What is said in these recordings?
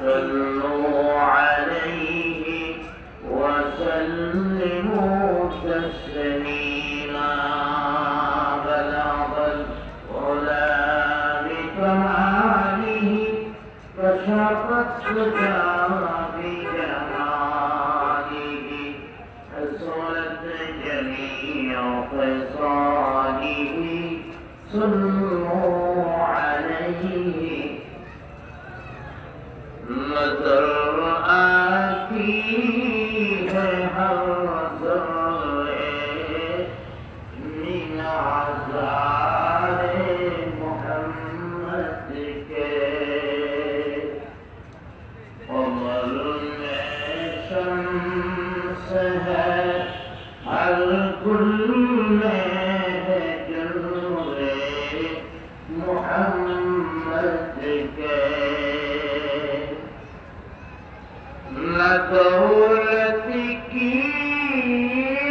صلوا عليه وسلموا تسليما بلغ العلا بكماله كشف الدجى بجماله حصلت جميع خصاله صلوا عليه مطر آتی ہے ہر ذرے من عذار محمد کے قمر میں شمس ہے ہر گل میں ہے جنور محمد کے نہ دولت کی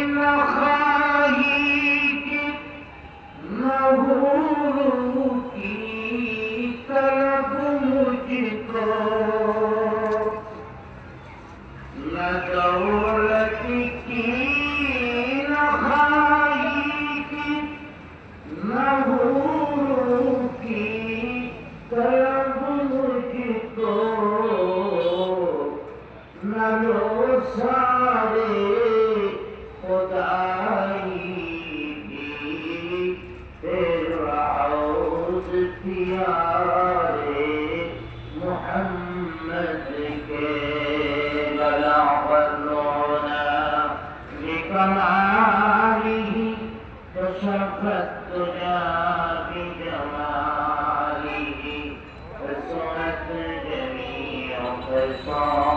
نہ خواہی کی نہ حور کی طلب مجھ کو نہ دولت کی نہ خواہی کی نہ حور کی طلب مجھ کو نہ لو سارے خدائی کی تیرا عود پیارے محمد کے بلغ العلا بکمالہ کشف الدجى بجمالہ حصلت جميع خصاله